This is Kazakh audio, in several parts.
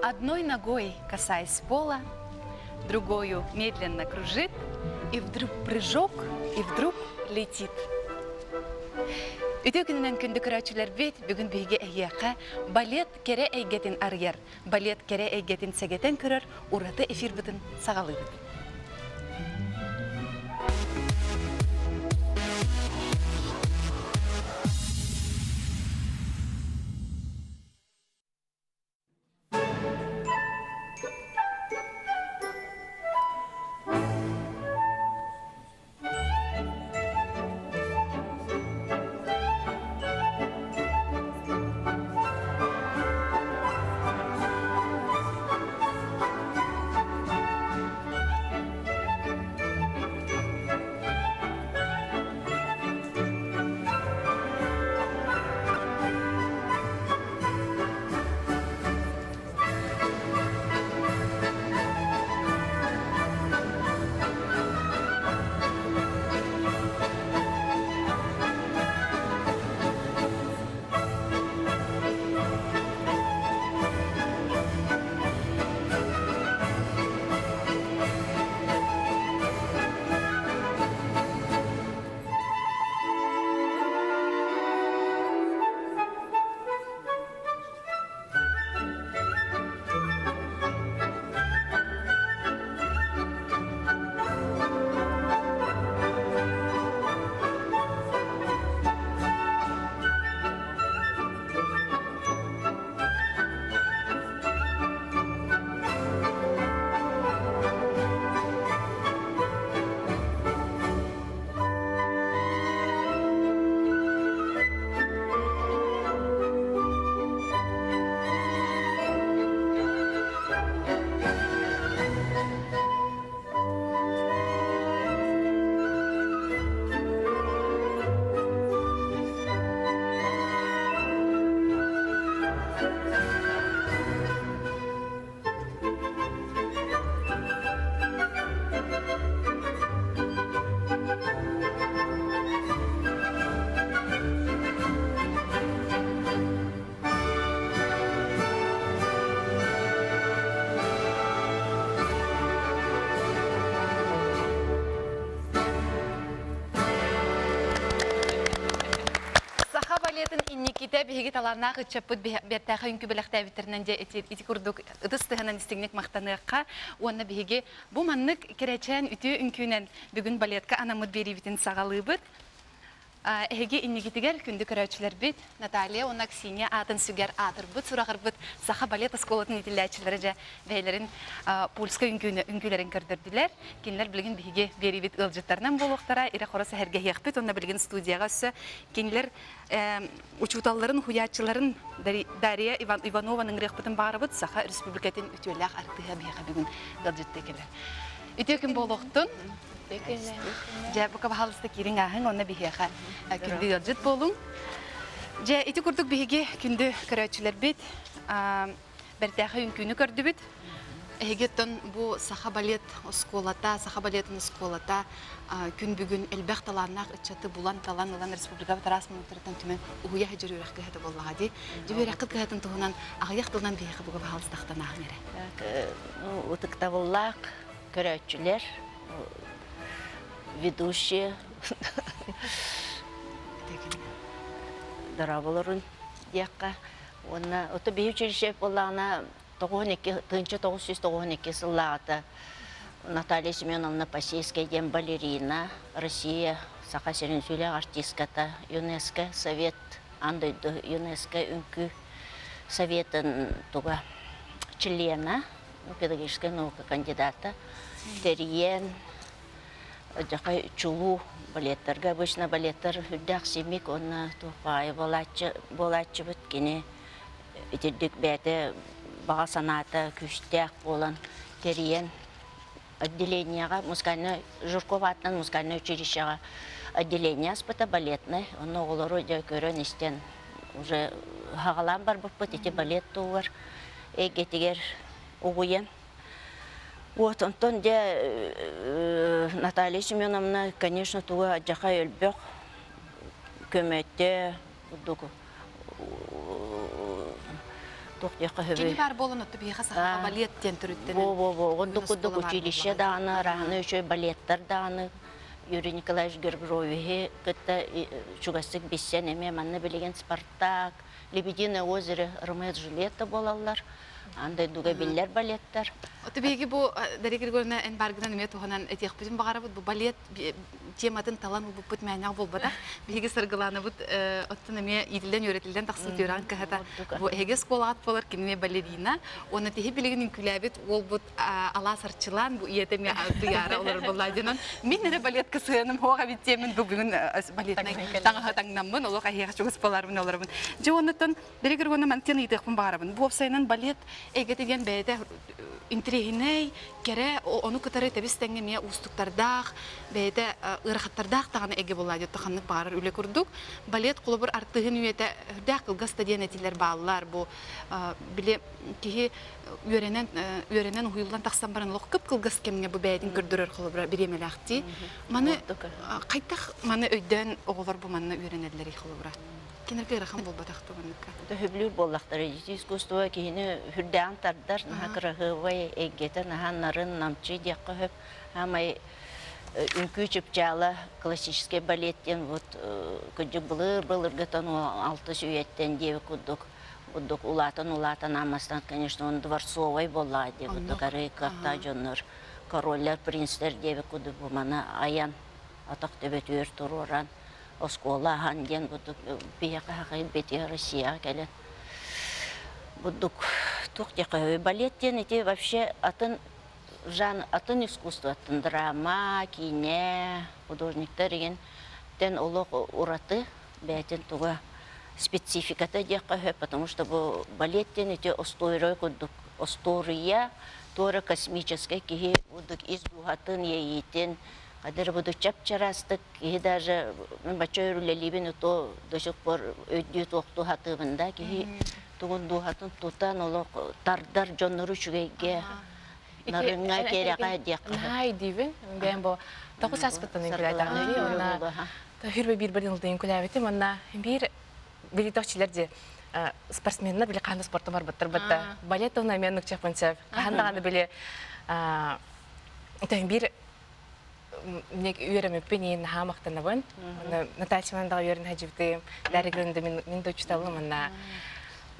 Одной ногой касаясь пола, другою медленно кружит, и вдруг прыжок, и вдруг летит. Үтө күнінен күнді көрәчілер бет, бүгін бейге әйеққа балет кере әйгетін арьер, балет кере әйгетін сәгетен көрір, ураты эфир бұтын сағалы бұт. Инниките биһиги таларнаа гычаппыт бертаха үнкү белехтэ битернен же ити курдук ыдыстыгынан истигник мактаныакка уонна биһиги бу маннык керечен үтү үнкүнен бүгүн балетка анамыт берибитин сагалыбыт. Эге инникитигер күндү көрөчүлөр бит Наталья онна Ксения атын сүгер атырбыт сурагырбыт саха балет сколатын итилячилери же бейлерин пульска үнкүлөрүн көрдүрдүлөр. Кинилер билген биһиги берибит ылжыттарынан болуктара ире хорос херге яхпыт онна билген студияга өссө кинилер учуталларын хуячыларын Дарья Иванованын рехпытын барыбыт саха республикатын үтүлак артыга биһига бүгүн ылжытты келер. Үтөкүн болуктун Жа бука бахалысты кирин ахын онна биһиха күндү ылжыт болуң. Жа ити курдук биһиги күндү көрөчүлөр бит бертаха үнкүнү көрдүбүт. Эгеттен бу саха балет осколата, саха балетін осколата күн бүгүн элбэх таланнак ычаты булан талан улан республика тарас мунтыртан түмен уя жүрүрөк кыһыты боллага ди. Жүрөк кыһытын тугунан агыяк тылдан биһиги буга бахалыстактан ахын эре. Утыкта боллак көрөчүлөр ведущие дараболорун дияққа. Онна ота бей училище боллағына 1992 сыллағыта Наталья Семеновна Пасейская ден балерина, Россия, сақа серін сөйлег артистката, ЮНЕСКО, Совет, андойды ЮНЕСКО үнкі Советын туға члена, педагогическая наука кандидата, Терьен, Жакай чулу балеттарга обычно балеттар хүддәк семик онна тухай болачы бүткене итедик бәте бага саната күштәк болан Терьен отделениега музыкальный Журкова аттан музыкальный училищега отделение аспыта балетный онны олору да көрөн истен уже хагалан бар буппыт ити балет тугар эгетигер угуен. Вот, Антон, Наталья Семеновна, конечно, туга джахай эльбек, көмөтте, Тоқтяққа Кені хөбі. бар болын отты бейға сақа балеттен түріттен. Онды күдік училище дағаны, рағаны үші балеттар дағаны. Юрий Николаевич Гербровихе, кітті шуғасық бессен еме, манны білеген Спартак, Лебединое озеро, Ромео Жилетта болалар. Андай дуга биллер балеттар. Отты бейге бұл дәрегер көріне ән барғынан үме туғанан әтеқ бүтін бағара бұд, бұл балет тематын талан бұл бұд мәнеғ бол бада. Бейге сырғыланы бұд, оттын үме еділден өретілден тақсын түйраған кәхата. Бұл әге сколағат болар кеніме балерина. Оны тегі білеген үнкіләбет, ол бұд ала сарчылан, бұл иетеме дұяра олар болайдынан. Мен әрі балет кісіғаным, оға беттемін бұл бүгін балетінің таңға таңнамын, олық әйеға жүгіс болармын олармын. Же онытын дәрегер көріне мәнтен идіқпін бағарабын. Бұл опсайынан балет әйгетеген бәйді интригиней, кере, оны күтәрі тәбістәңге мия ұстықтардақ, бәйді ұрақаттардақ тағаны әге болады, тұқанлық бағарар үлі күрдік. Балет қолы бір артығын үйеті үрдәк қылға стадион әтелер бағылар. Бұл біле кейі үйеренен ұйылдан тақсан барын лоқ күп қылғыз кеміне бұл бәйдің күрдірір қолы бір біремелі ақты. Маны қайтақ маны өйден оғылар бұл маны үйеренелері қолы бір. Кенерге рахам бол батақты ғаныққа. Хөблүр боллақтар, искусство кейіні хүрдән тардар, наға қырығы егеті, наға нарын намчы деққа хөп, амай үнкі чыпчалы классический балеттен, күджік бұлыр-бұлырғытан 6 сүйеттен деві күдік. Бұдық улатын амастан, конечно, он дворцовай болады, қарай қақта жоныр, короллер, принстер деві күдік бұманы аян, атақ төбет өр тұр оран. Оскола ханден будук бияка хай бете Россия келет. Будук тухтяка балеттен эти вообще атын искусство, атын драма, кине, художниктер деген тен олог ураты бетен туга спецификата дияка, потому что бу балеттен эти осторой кудук остория, тора космическая кихи будук избухатын еитен. Кадыр буду чап-чарастык, кихи даже бачой рулелибин то до сих пор өйдü тоқту хатыбында, кихи тугун духатын тутан олық тардар жоннору чүгейге нарыңа кереға дияққа. Най дивин, бәйін бұл тоқыз аспыттының күләйтағын оны хүрбе бір-бірін ұлдайын күләветім, онна бір билетовчилерде спортсменна біле қанды спорты бар бұттыр бұтты. Балет оны мен нүкчек бұнсап, қандағанды біле бір Нек үйремеппен ең хамақтанабын. Натальчымандағы үйерін хәжіпті, дәрігірінді мен дочыталым,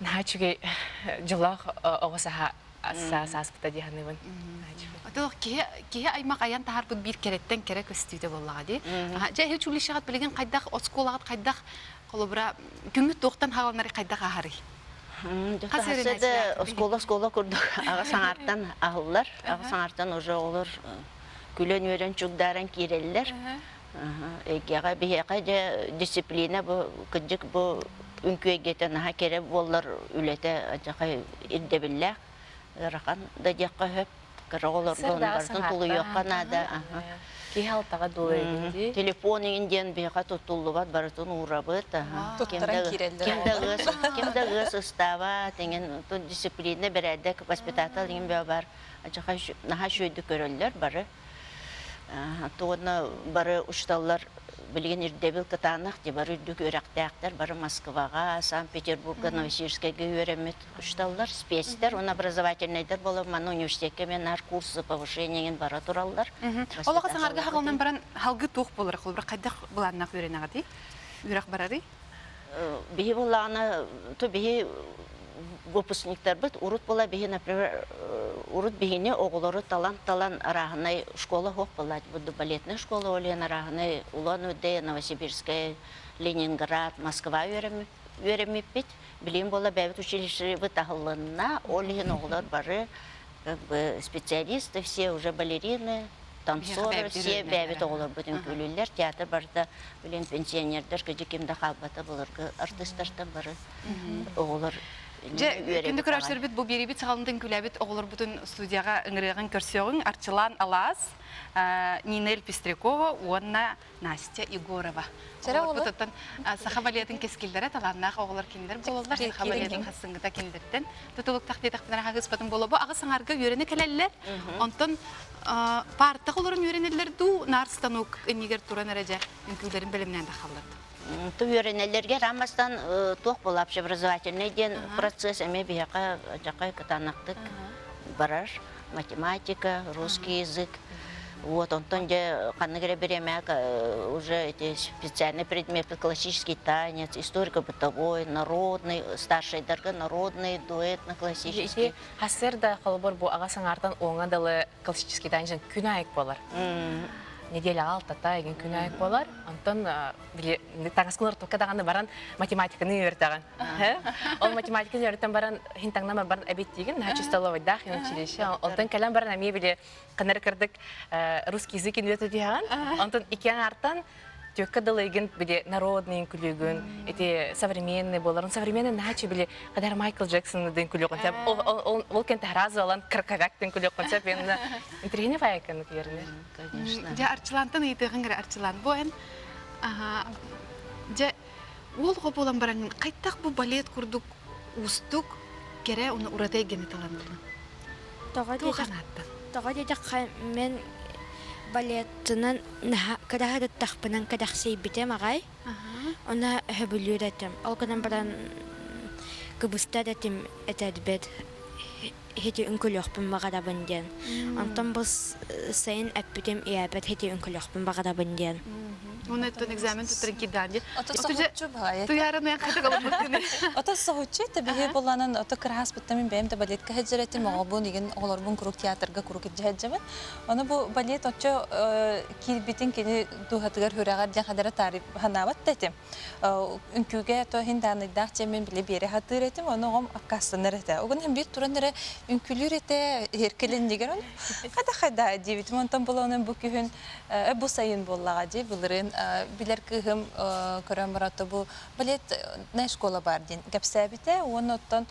наға чүге жылақ оғысаға саспыта дейханыбын. Кеге аймақ аян тағар бұд бір кереттен кере көстүйді болаға де. Жай хеч үлішіғат білеген қайдақ, отсколағат қайдақ, қолыбыра күміт тоқтан хағаланары қайдақ ағары. Қасыды оскола күрдік, аға саңарттан ағылар, аға саңарттан уже олар күлен өрен чугдаран киреллер. Эгега бияка же дисциплина бу кыжык бу үнкүегетен ха кере боллар үлете ажакай ирдебилле. Ракан да жакка хөп караголор гондардын тулу жоккана да. Кихалтага дуйди. Телефонуңден бияка тутулубат барытын урабыт. Кемде гыс устава деген дисциплина бередек воспитатель деген бар. Ажакай наха шөйдү көрөллөр бары. Туғына бары ұшталар білген ирдебіл кытанақ, бары үрдік өрәқтәқтер, бары Москваға, Санкт-Петербурга, Новосибирскайға өремет ұшталар, спецтер, он образовательныйдер болып, маны университетке мен әр курсы повышениеген бара тұралар. Олаға саңарға хағылынан баран халғы тоқ болыр, қолбыр қайдақ бұланнақ өренеға дей? Өрәқ барары? Бейі болағына, бейі выпускниктер бит урут бола бихи, например, урут бихине оғылары талант арағынай школа хоқ болады. Бұды балетная школа олен арағынай Улан-Удэ, Новосибирская, Ленинград, Москва өремеп бит. Білейін бола бәбіт училище вытағылына олен оғылар бары специалисты, все уже балерины, танцоры, все бәбіт оғылар бұтын көлілер, театр барда білейін пенсионердер, көде кемді қалбаты бұлырғы артисттардан бары оғылар. Күнді көрәрсер біт, бұл бері біт сағалындың күләбіт оғылыр бұтын студияға үңіреген көрсеуің Арчылан Алас, Нинель Пестрякова, онна Настя Егорова. Бұтыттан саха балетін кескелдері таланнақ оғылыр кендер болылар, саха балетін қасыңғыда кендерден. Тұтылық тақдетақпен ағыз бұтын болу бұл, ағыз саңарға өрені кәләлілер. Онтын партық олырын өренелер ду нарстанук үнегер туран әрәжі үнкілдерін білімнен де қалырды. Түйөренелерге рамастан тоқ болапшы образовательный ден процесс әме бияқа жақай кытанақтық барар. Математика, русский язык. Вот, онтон же қанығыра беремек уже эти специальные предметы, классический танец, историко-бытовой, народный, старшайдарға народный, дуэтно-классический. Хасыр да қалыбыр бұл ағасың артан оңа далы классический танцын күн айық болар. Неделя алтата еген күн айық болар. Онтон таңасқылар тоқадағаны баран математиканы үйертаған. Ол математиканы үйреттен баран хинтаңнамар баран әбет деген, нәчі столовайдақ, училище. Онтон кәлем баран әме біле қанар кірдік русский язык инветі дейған. Онтон икең артан тёкка дылыгын биле народный күлүгүн, эти современный боларын, современный наче биле кадар Майкл Джексон ден күлүгүн. Ол кенте разы алан Каркавяктен күлүгүн концепт мен интервью файканы керне. Конечно. Же арчылантан ыйтыгын гыра арчылан боен. Же ол гоболан баран кайттак бу балет курдук устук кере уну уратай генеталанды. Тога дедек мен балеттынан кадахады тахпынан кадахсей битем агай. Она хөбүлүрәтем. Ол гынан баран кыбыста дәтем этәдбет хети үнкөлөкпүн багада бенден. Антон бус сайын әппитем иябет хети үнкөлөкпүн багада бенден. Уны тон экзамен тутрын киданди. Отосохучу бая. Туярын кайта калып Отосохучу табиһи буланын ото крас биттем бем да балет каҗырәте магабун диген оларбун круг театрга круг җәҗәбен. Аны бу балет очо килбитин кини духатыгар хүрәгәр җахадара тариф ханават тәтем. Үнкүгә то хинданы дахча мен биле бере хатыретем, аны гом аккасыныр әтә. Угын һәм бир турыннары үнкүлүр әтә һеркелен дигән. Хада дивит монтан буланын бу күһен бу сайын буллага ди булырын билер кыгым көрәм бараты бу балет на школа бар дин гәпсәбите оннан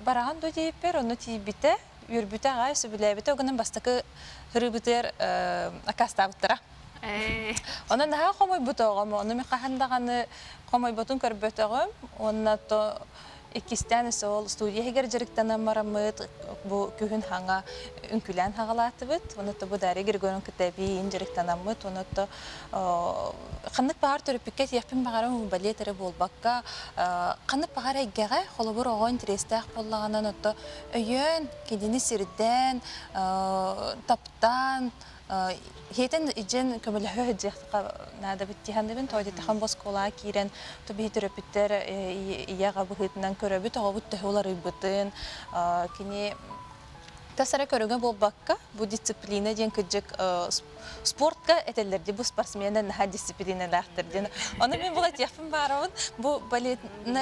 бараган ду дипер оны тибите үрбүтә гайсы биләбите огынан бастакы хырыбытер акастабыттыра онан ха хомой бутогам оны ми кахандаганы хомой бутун көрбөтөгөм оннан то Ikisten sol studiya her jerikten maramıt bu kühün hanga ünkülen hagalatыбыт. Onu da bu deri girgönün kitabi injerikten amıt. Onu da kanık bahar törüpüket yapım baharım baletere bolbakka kanık bahar eggege holubur oğun interestah bollağından onu da öyün kedini sirden taptan Heten ijen kömülhü hıcıqtıqa nada bittiğinde ben toyda taxan boskola kiren tabi terapitler iyaga bu hetinden köröbüt oğabut tehoları bütün kini tasara köröge bolbakka bu disiplina den kıcık sportka etellerdi bu sportsmenden naha disiplinalardır den onu ben bulat yapım barın bu balet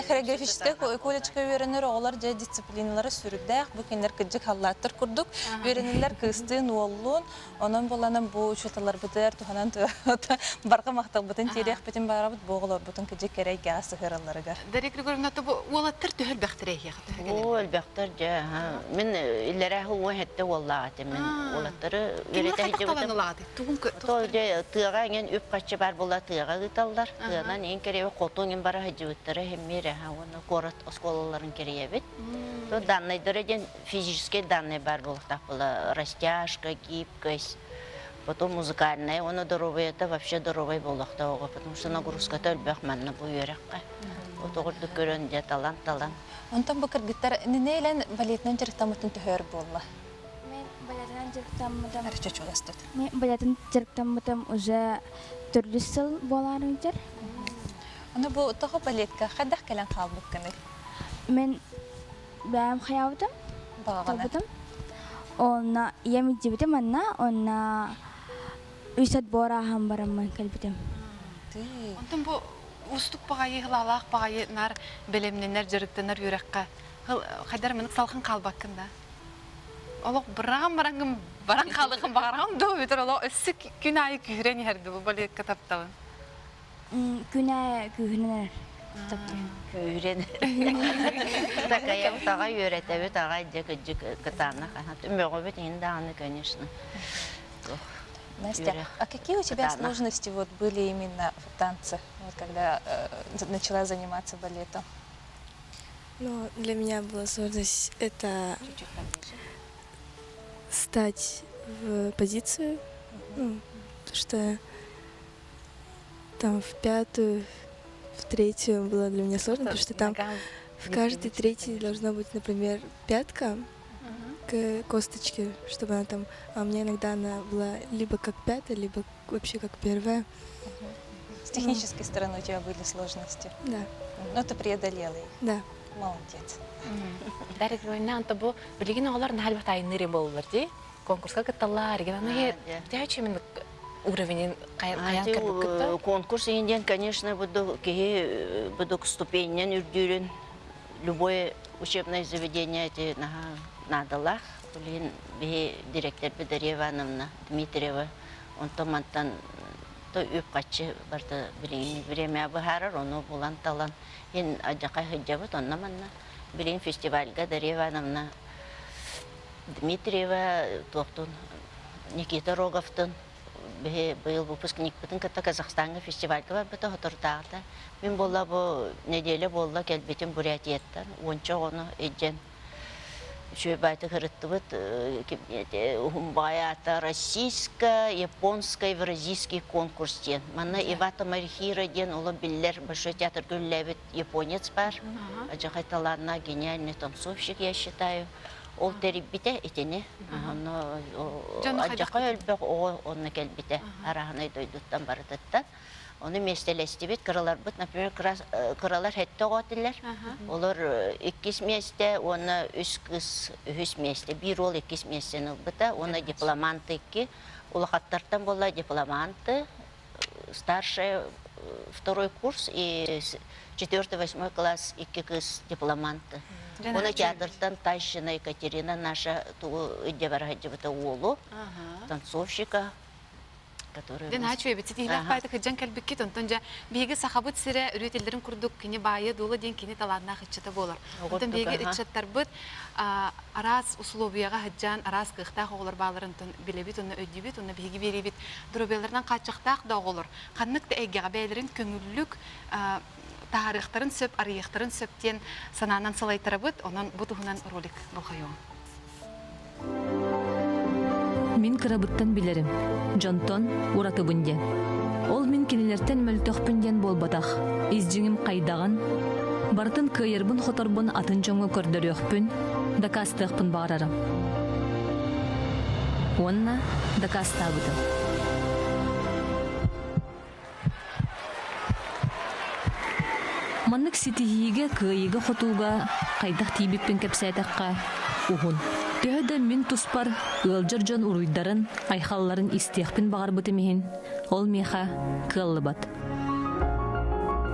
koreografiske kollejga öğrenir oğlar ja disiplinaları sürüdək bu kinler kıcık hallattır kurduk öğrenirler kıstın oğlun onun bolanın bu şutalar biter tuhanan barqa maqtal butun terek bitin barabıt boğlar butun kıcık kerek gası hırallarga Дарик Григорьевна то уолаттыр төһөр бәхтирәйе. Ол бәхтер же мен илләре ху хәтта валлаһи мен олаттары верете Тол же тыга ген үп качы бар була тыга гыталдар. Тыганан ен керебе котуң бара хаҗыттары хеммере ха оны город осколаларын керебет. То данный дөрәҗен физический данный бар булта була растяжка, гибкость. Потом музыкальная, он здоровый, это вообще здоровый булакта ого, потому что нагрузка төлбәк мәнне бу йөрәккә. Вот огырды көрөн же талант. Онтан бу кыргыттар ненелен балетнан жыртамытын төһөр болла. Мен балеттен жыртамытым уже төрле сыл боларынчар. Аны бу тохо балетка хадах келен халбыкканы. Мен бәм хаябытым. Багана. Онна ямиҗибитем анна, онна үсәт бора һәм барамын калбитем. Онтон бу устук багайы хылалак багайы нар белемнәр җырыктанар йөрәккә. Хәдәр мен салкын калбаккында. Олық баран қалығын бағарған дөу өтір олық өссі күн айы күйірен ерді бұл балетка таптауын? Күн айы күйіренер. Күйірен. Такая таға үйретәбі таға жек кытаны. Үмеғі бет енді аны, конечно. Настя, а какие у тебя сложности вот были именно в танце, вот, когда начала заниматься балетом? Ну, для меня была сложность это стать в позицию, ну, потому что там в в третью было для меня сложно, потому что там в каждой третьей должно быть, например, пятка к косточке, чтобы она там... А у меня иногда она была либо как пятая, либо вообще как первая. С технической стороны у тебя были сложности. Да, Но ты преодолела их. да. Молодец. Дәрек ойнан табу билеген оғалар нәл бат айныры болулар ди. Конкурска кытталар, ген аны тәүче мен уровень каян кырбыккытта. Конкурс инден, конечно, буду ступеньнен үрдүрен любое учебное заведение эти надалах. Блин, директор Бедарева Ивановна Дмитриева, он там антан то үпкачы барда билин время бахарар, он булан талан. Ин аджакай хиджабы тонна манна. Билин фестивальга Дарья Ивановна Дмитриева тоқтун Никита Роговтун был выпускник бүтін кітті Казахстанға фестивальға бар бұты ғытырдағыда. Мен болла бұл неделе болла кәлбетін Бурятияттан. Онча оны еджен шөйбайты қырытты бұд Умбаята российско-японско евразийский конкурс ден. Мана Ивата Марихира ден ұлы білдер большой театр гүлләбет японец бар. Ажақай таланна гениальный танцовщик, я считаю. Ол терибите етені. Ажақай өлбек оны кәлбите. Арағынай дойдуттан барытыттан. Onu mestelestibit kıralar bit, например, kıralar hette oğatırlar. Olur ikis meste, ona üç kız üç meste, bir ol ikis mestenin bita, ona diplomantı ki, улахаттартан bolla дипломанты, старший второй курс и 4-8 класс iki kız дипломанты. Ona театртан Тайшина Екатерина, наша идевархаджибата Олу, танцовщика. Ден хачу эбит тихлек пайта кыджан калбиккит онтонжа биги сахабыт сире үрөтелдерин курдук кини байы дулы ден кини таланна хычыта болар. Онтон биги ичаттарбыт арас условияга хыджан арас кыхтак оголор бааларын тон билебит онна өдүбит онна биги берибит дробелерден качыктак да оголор. Каннык да эгега бейлерин көңүллүк тарихтарын сөп арыяктарын сөптен сананан салайтырабыт онон бутугунан ролик болхойон. Мин кырабыттан билерим. Жонтон ураты бүнден. Ол мин кинелертен мөлтөх бүнден болбатах. Изжиңим кайдаган. Бартын кыйырбын хоторбун атын жоңго көрдөрөкпүн. Дакастыгпын барарым. Онна дакастабытым. Маннык ситихиге кыйыга хотууга кайдах тийбиппин кепсетакка ухун. Төһөдө мин туспар ылжыр жон уруйдарын, айхалларын истиякпин багарбыты миһин, ол миха кыллыбат.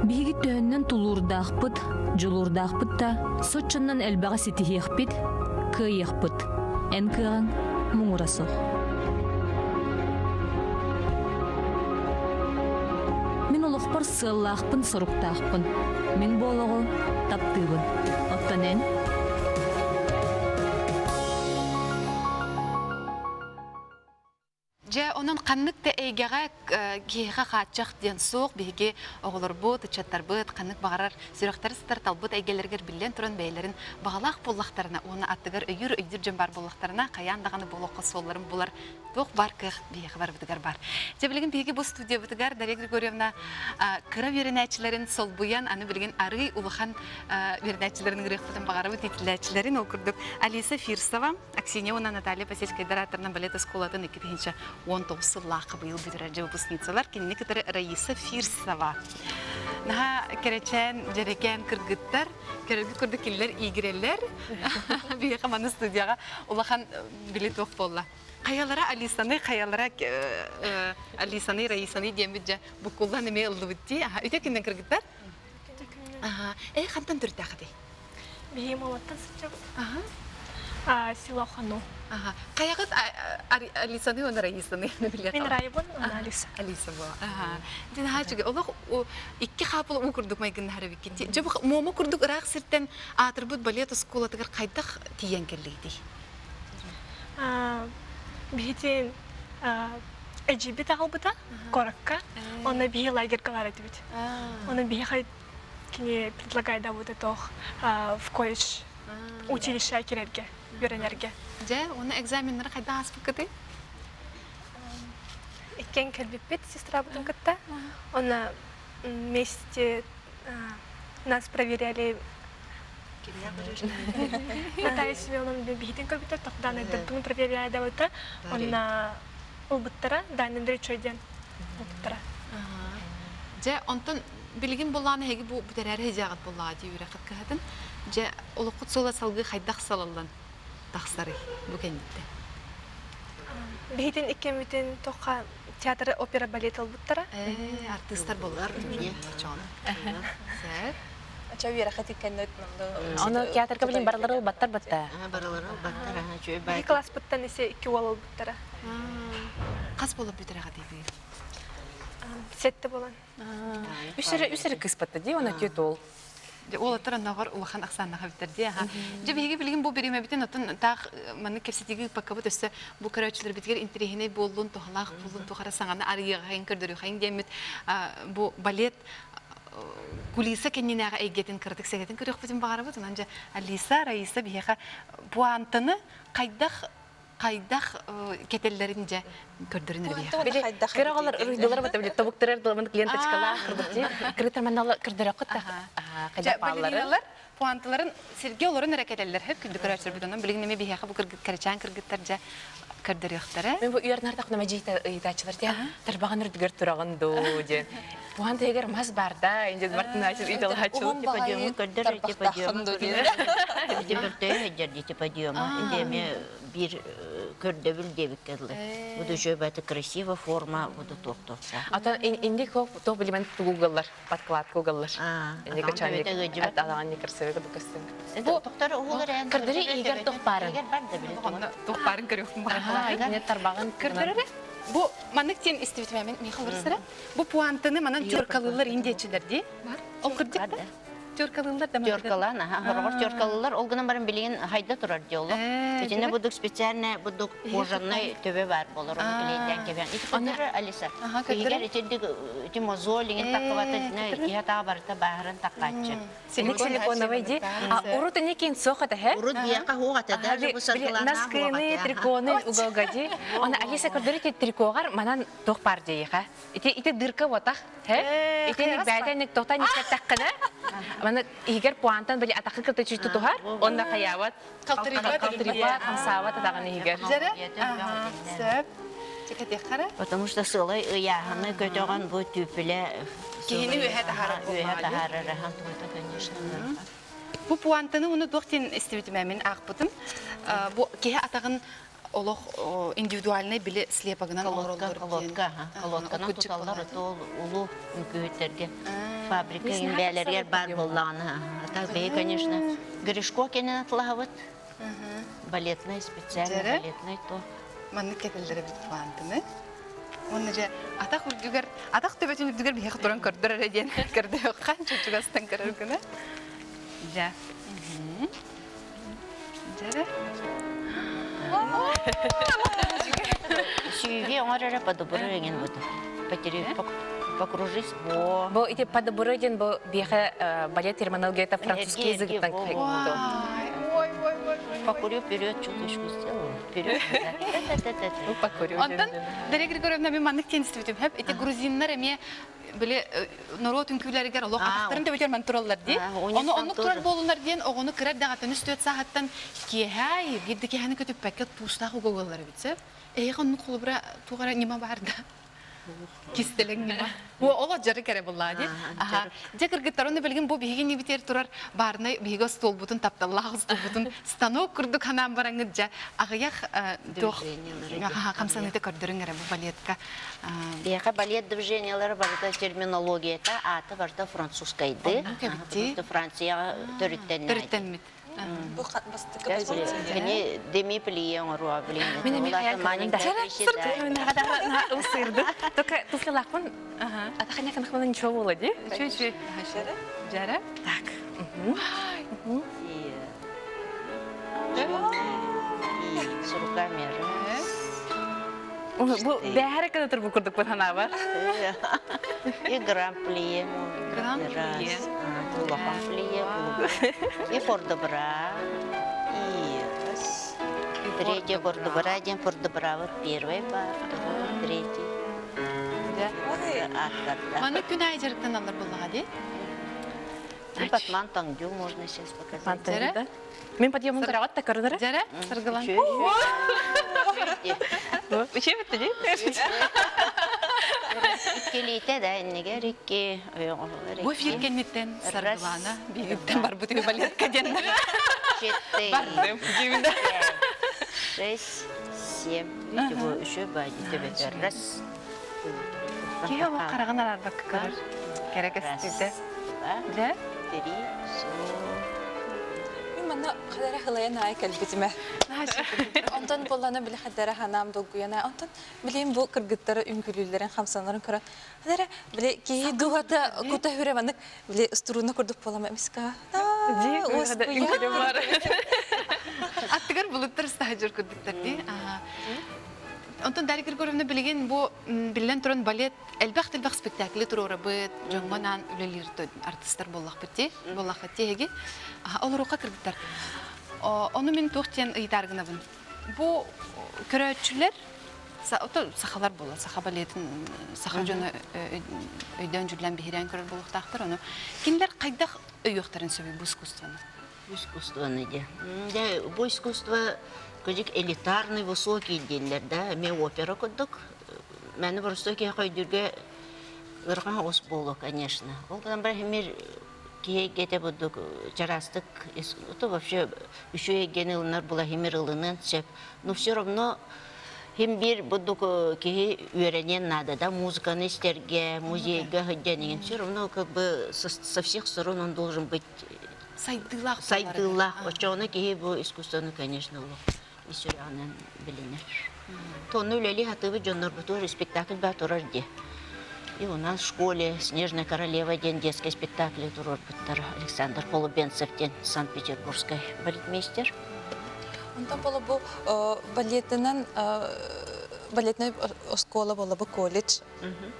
Биги төһөннөн тулурдаахпыт, жулурдаахпыт та, сотчоннан элбага ситихиякпит, кыйыякпыт, эн кыган муңурасох. Мин олохпар сыллаахпын, соруктаахпын, мин болого таптыыбын, оттанен Же onun kanlık da egeğe giyeğe kaçacak diyen soğuk bihi oğulur bu, tıçatlar bu, kanlık bağırar, sürekleri sıtar talbut egelerger bilen turun beylerin bağlaq bollaklarına, onu attıgar öydür cembar bollaklarına, kayan dağını bollakka sollarım bular, doğ var kıh bihi var bıdıgar var. Je bilgin bihi bu stüdyo bıdıgar, Darya Grigorievna kıra verenayçilerin sol buyan, anı bilgin arı uluhan verenayçilerin gırıqfıdan bağırı titlayçilerin okurduk. Alisa Firsova, Aksiniya ona Natalya Pasechka Daratarnan Baleta Skolatın 19 лақы быйыл бүтірәжі выпускницалар, кеніне кітірі Раиса Фирсова. Наға керечен, жерекен кіргіттар, керегі күрді келілер, игірелер, бейі қаманы студияға олақан билет оқ болла. Қаялара Алисаны, Алисаны, Раисаны дембіджі бұқылдан еме ұлды бүтті. Өте кеннен кіргіттар? Қантан түрді ақыды? Бейі молаттан сұрчабы. Силахану. Каягыт Алисаны, оны Раисаны білер. Мен Райбон, оны Алиса. Алиса бұл. Ден хачыға, олық икки қапылы ұң күрдік майгын әрі бекетті. Жабы момо күрдік ұрақ сірттен атырбыт балет ұсколатығыр қайдақ тиен келейді? Бейден әжібет ағылбыта, қораққа, оны бейі лагеркалар әді бет. Оны бейі қай предлагайда бұды тоқ в колледж училище керерге, үйренерге. Же, оны экзаменлері қайда аспы кіді? Еккен кәлбеппет сестра бұдың кітті. Оны месте нас проверяли. Наталья Семеновна бихитин компьютер тогда это проверяли, да вот он на улбуттара, да не дречойден улбуттара. Же онтон билигин булланы хеги бу битерер хежагат булла ди үрәкәт кәһәден. Же улукут сола салгы хайдак салаллан тахсары бу кеннитте. Бихитин икемитин тока театр опера балет улбуттара. Артисттар булар. Сәр. Ача үрәкәт икәнне Оны театрга билин барлары баттар батта. Баралары баттар, чөй бай. Iki класс буттан исе 2 ул улбуттара. Кас булып битерәгә диби. Сетте болан. Үсәре кыз батта ди, оны тетол. Ол атыран нагар улахан аксанна хабиттерди. Же биге билген бу береме битен атын таг маны кепсетиги пакабы төсө бу карачылар биткер интерехине болдун тохлак булдун тохара саңаны арыга хәйин көрдөрү хәйин демит бу балет кулиса кеннинага эйгетин кырдык сегетин көрөк битен багарабы анжа Алиса Раиса бихеха бу антыны кайдах кетеллеринже көрдөрүнөр бихеха. Кырагалар рыйдылар бата билет табуктырар дылман клиенточкалар кырдыкчы. Кырытарманнала кырдырак кытта. Кайда баллары. Пуантыларын Сергей оларын ракетеллер хеп күндү көрөчөр бидонан билгенеме бихеха бу кыргыт кыргыттар же көрдөрөктөрө. Мен бу уярнарда кына мәҗиттә ыйтачылар тия. Тарбаган үрдүгөр тураган ду ден. Буан тегер мас барда, инде бартына ачып ител хачу. Подъем, көрдөр подъем. Дите подъем. Инде ме бир көрдөбүл дебиккедле. Бу дөшө баты красиво форма, бу токтокса. Ата инде коп то билмен Google'лар, подкладка Google'лар. Инде качанник аталаган не красивый костюм. Бу токтор угулар эн. Кырдыры игер тохпарын. Игер бар да билет. Тохпарын көрөкмүн бар. Не тарбаган Көрдөрөр. Бу манык тен истебитмәмен Михаил Рысыра. Бу пуантыны манан тёркалылар индечилер ди. Бар. Ол кырдык да. Тёркалылар да. Тёркалан, хорвар тёркалылар, ол гынан барын билген хайда турар диолла. Битине будук специальный будук кожаный төбе бар болор, оны биленден кебен. Ити көтөрө Алиса. Егер ити мозолиң таккавата, ята барта баһрын таккачы. Сеник силиконовый ди. А урут не кин сохата хэ? Урут бияка хугата даже бу саклана. Наскыны, триконы уголгади. Она Алиса көрдөрү трикогар манан тохпар дейха. Ити дырка ватах, хэ? Ити ник бәдәник тохта ник таккана. Мана игер пуантан били атакы кылты чүтү тухар, онда каяват, калтырипа, хамсават атаган игер. Жара? Сөп. Чекете кара. Потому что сылай ыяханы көтөгөн бу түпүле Кихини үһә тахара. Үһә тахара рахан туйта, конечно. Бу пуантыны уну доктин истебитмәмен акбытым. Бу кеһе атагын олох индивидуальный биле слепагынан колодканы туталлар тол улу үкөттерге фабрика имбелерге бар болганы. Так бей, конечно, Гришко кенен атлавыт. Балетный специальный балетный то. Манны кетелдер бит пуантыны. Оны же атак үрдүгөр, атак төбөтүн үрдүгөр бихе туран көрдөр эден. Көрдө канча чугастан көрөр күнө. Ja. Жара. Сюви оңарара подобрыгин буду. Потери покружись по. Бо ити подобрыгин бо бихе балет терминология это французский язык так хайгу. Покурю вперед, чуточку сделаю. Вперед. Покурю. Онтан Дарья Григорьевна мен маннык тенистибитим хеп. Эти грузиннар эме биле народ үnkүләргә лок атактарын да бөтөр мен тураллар ди. Оны турар болунар дигән огоны кирәр дагатын үстөт сааттан киһай гидди киһәне көтүп пакет пустагы гоголлар битсеп. Эйгән кулбра тугара нима барда. Кистелең нима. Бу ола жары кере булла ди. Аха. Жекиргиттарны билген бу биген ни битер турар барны биге стол бутун тапталлах стол бутун станок курдук ханам бараңыджа. Агыяк тох. Аха, камсаныты көрдөрүңөр бу балетка. Бияка балет движениялары барда терминологияда аты барда французскайды. Франция төрүттен. Бу бастыкы Кене деми плие оңруа билен. Мен манинда. Усырды. Только туфлилакпын. Атаханя канахман ничего было, ди? Чуть-чуть. Жара. Так. С руками. Бу бәһәре кенә торып курдык бу хана бар. И гран-плие. Гран-плие. И фордобра. И третья фордобра, один фордобра. Вот первый бар, второй, третий. Маны күн айжырыктан алар буллага ди. И Батман Тангю можно сейчас показать. Мантері, да? Мен подъемын қарағат та көрінірі? Жара, сыргылан. Үше бітті де? Иккелейте да, неге рикки. Бу эфир келметтен сыргылана. Бигиттен бар бутыгы балетка ден. 4, Бардым, дивинда. 6, 7. Видите, bu үші бәді төбетер. Раз. Кеге ол қараған арбак көрір. Керек істейді. Да? 3, 4. Мана қадара хылайын ай кәлбетіме. Онтан боланы білі қадара ханам долгуяна. Онтан білейін бұл кыргыттары үңгілілерін, қамсанларын көрі. Қадара білі кейі дуғата күта хүреманық білі ұстыруына күрдік болама емесіка. Аттыгар булыттар стажер күрдүктөр ди. Онтон даригер көрөмдө билген бу билен туран балет элбах спектакли турора быт жоңгонан үлелерди артисттер боллак бити. Боллак теги. Ол рука кырдыктар. Оны мен тоқтен ыйтаргынабын. Бу көрөчүлөр сахалар болот. Саха балетін саха жоны өйдөн жүрлен бихирен көрөр болуктактыр. Оны киндер кайдах өйөктөрүн сөбү бу искусствону. Искусство, да, бу искусство көжік элитарный, высокий делер, да, мен опера көддік. Мәні высокий қойдерге ұрған ос болу, конечно. Ол қадан бір хемер кей кете бұддық жарастық, это вообще еще егені ұлынар бұла хемер ұлынын сеп. Но все равно хем бір бұддық кей үйренен надо, да, музыканы істерге, музейге ғыдденеген. Все равно как бы со всех сторон он должен быть сайдылах. Очоғына кейі бұл искусствоны, конечно, ұлық. Исүряғынан білінер. Тоны үлелі хатывы жоннар бұтыр спектакль ба тұрар де. И у нас в школе «Снежная королева» ден детский спектакль тұрар бұттар. Александр Полубенцев-ден, Санкт-Петербургский балетмейстер. Онтан болы бұл балетная школа болы бұл колледж.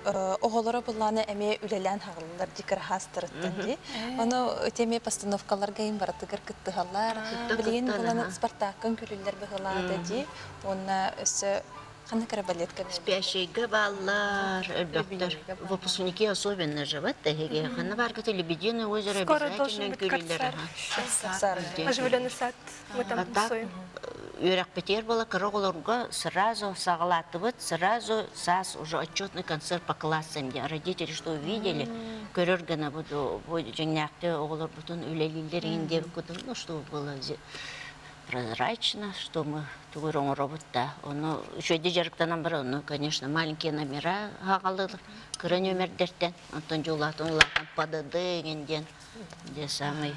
Оғылары бұланы әме үлелән хағылылар дикір хастырыттын де. Оны өтеме постановкаларға ең баратығыр күттіғалар. Білген бұланы Спартакын күлілер бұғылады де. Оны өсі қаны кәрі балетка? Спящие баллар, әлбәқтер. Выпускники особенно живут. Қаны барғы телебедение озеро обязательно күлілер. Оживленный сад. Мы там тусуем. Үйрек Петер была, королорга сразу соглатывает, сразу сас уже отчетный концерт по классам. Родители что увидели, көрергана буду женяхты оголор бутун үлелилеринде кудum, ну что было прозрачно, что мы тугурон робота. Он еще дежерктанан бар, ну конечно маленькие номера хагалыр, кыры номердертен, антон жолатын латан падады генден, де самый.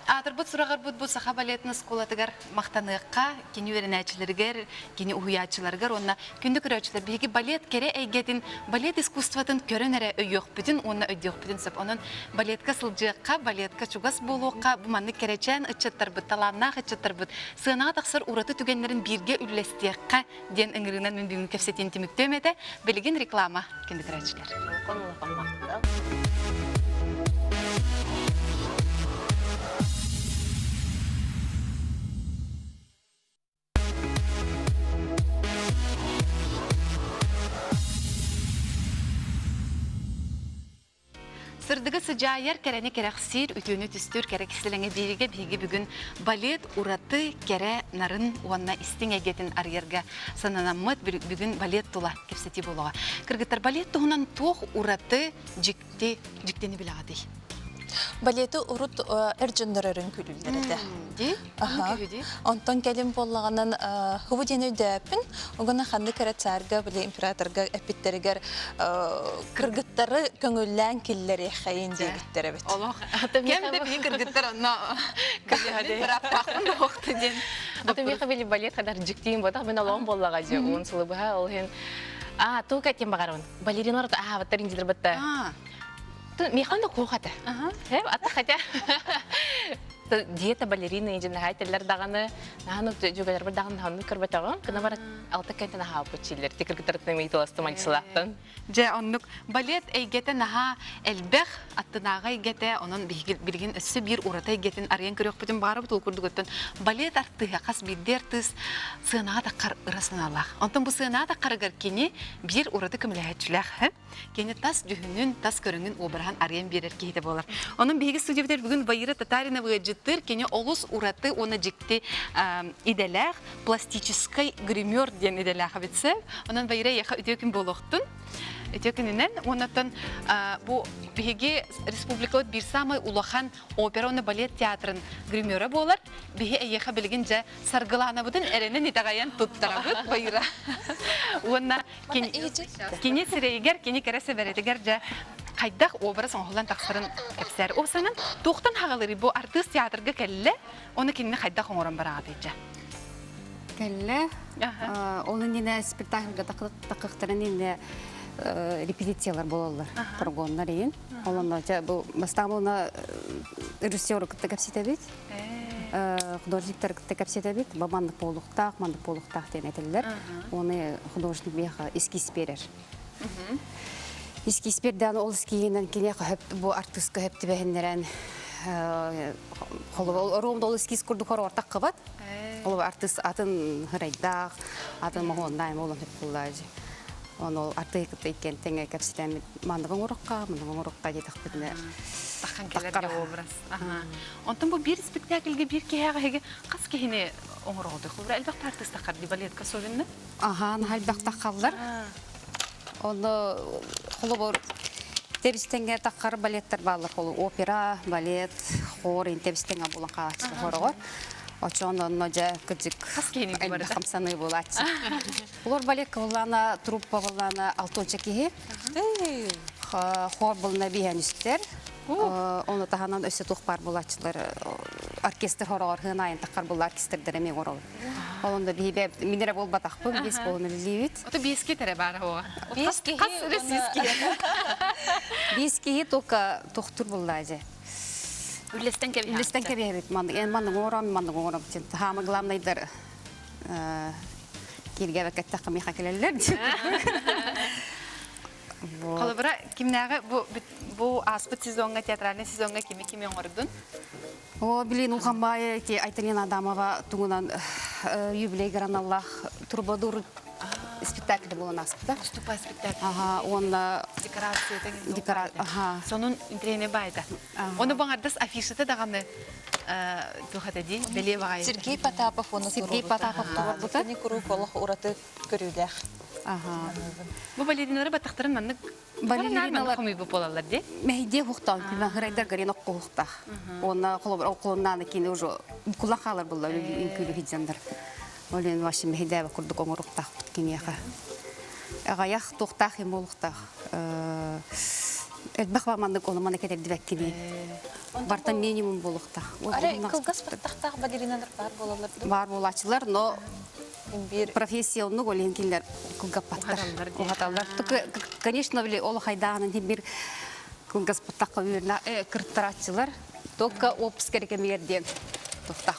Атырбыт сурагар бут саха балетны сколатыгар мактаныгка, кини үйренәчилергер, кини уячыларгар, онна күндү көрөчүлөр биги балет кере эйгетин, балет искусстватын көрөнөрө өйөк бүтүн, онна өйөк бүтүн сап, онун балетка сылжыкка, балетка чугас болуукка, буманны керечен ычыттар бут, таланна ычыттар бут, сыынага таксыр ураты түгенлерин бирге үллестиякка ден ыңырынан мен бүгүн кепсетин тимиктөмөтө, билигин реклама күндү көрөчүлөр. Сырдыгы сыжайыр кәрәне кәрәқсир, үтіні түстір кәрәксіліңі береге бейге бүгін балет ураты кәрә нарын уанна істің әгетін арьерға сананамыд бүгін балет тұла кепсеті болуға. Кіргіттар балет тұғынан тоқ ураты жүктені білі ағады. Балеті ұрыт әрджіндірерін күлілдерді. Онтан кәлім болағынан хұбы дені өйдәпін, оғына қанды кәрәтсәргі, біле императорға әпіттерігер кіргіттары көңіллән келлері қайын дегіттері бет. Кәмді бейін кіргіттар онна бір аппақын оқты ден. Аты бейқі білі балет қадар жүктейін болдақ, мен алуын болаға же, оң сұлы бұға, ол хен... Тұғы кәттен бағарымын. Балеринар баттар инділер батта. Мейхан да қоғаты. Атта қата. просто диета балерина ежен хайтерлер даганы наханы жүгелер бір даганы наханы көрбетагын кына бар алты кентен хап почилер тикер гитартны мейтоласты магисалаттан же оннук балет эйгете наха элбех аттынага эйгете онун билген өссө бир урата эйгетин арыян көрөк бүтүн бары бутул курдугуттан балет артыга кас биддер тыз сыынага таккар ырасыналах онтон бу сыынага таккарыгар кини бир урата көмөлөһөчүлөх кени тас жүһүнүн тас көрүңүн обрахан арыян берер кейде болар онун биги студиябытер бүгүн Ваира Татарина выжиттыр кени олус ураты оны жикти иделах пластический гример ден иделах битсе онун Ваира яха үтөкүн болохтун өтөкүнүнөн онотон бу биги республикалык бир самый улахан опера оны балет театрын гримера болар биги яха билген же саргылана бутун эренен итагаян туттарабыт Ваира онна кени сирейгер кени кересе беретигер же кайдах образ оңголан таксырын кепсер осанын токтон хагалары бу артист театрга келле оны кинне кайдах оңорон барат эже келле onun yine spektaкльга такыктарын инде репетициялар болалар прогоннар ин олонда бу бастамына режиссер кытта кепсетебит художниктер кытта кепсетебит бабандык болуктак мандык болуктак деген этелер оны художник бияха эскиз берер эскиз берден ол эскиинен кине бу артистка хеп тибехендерен холо ромда ол эскиз курду хор ортак кыбат ол артист атын хырайдак атын могондай болон хеп буллажы onu artık iken tenge kapsiten mandığın urukka yedik bitne takkan keler obraz. Ondan bu bir spektaklge bir kehege kas kehine oңоролду. Хулра элбак артист такар ди балетка совинне. Halbak takallar. Onu холобор тебистенге такар балеттер балар холу опера, балет, хор, тебистенге булан калачы хорогор. Очондон ножа кыжык хамсаны болачы. Булар балет кылана, труппа кылана, алтынчы кеге. Хор булна биянистер. Оны таханан өсө тухпар болачылар. Оркестр хорогор хынайын такар бул оркестрдер эме орол. Олонда бибе минере бол батакпы, бес болуну билибит. Ото беске тере бар ого. Беске только тохтур буллажы. Үлестен кебе мандың орам хама главныйдар кирге вакытта меха келелер. Колобра кимнәгә бу аспыт сезонга театральный сезонга кими оңордун? О билин ухамбай ки Айталина Адамова тугунан юбилей граналлах турбадур спектакль булган аспытта. Выступай спектакль. Он декорация. Сонун интрене байда. Оны баңардас афишите даганы тухатади белевай. Сергей Потапов оны турбута. Не куруп Аллах ураты көрүдәх. Бу балериналар батактарын манны балериналар комый бу болалар ди. Мейде хуктан килмән гырайдар гырен оккулукта. Оны колоннан кини уже кулакалар буллар инкүлү хиҗандар. Олен ваши мейде курдук оңорукта кинияха. Гаях тохтах имолукта. Элбахва мандык оны мана кетер дивеккини. Барта минимум болукта. Аре кылгас баттактагы балериналар бар болалар. Бар болачылар, но профессионный голенкилер кылгапаттар. Кылгаталар. Конечно, ол хайдагын бир кылгаспаттакка үйрүнө кырттарачылар. Только опс керек эмерден. Тохтах.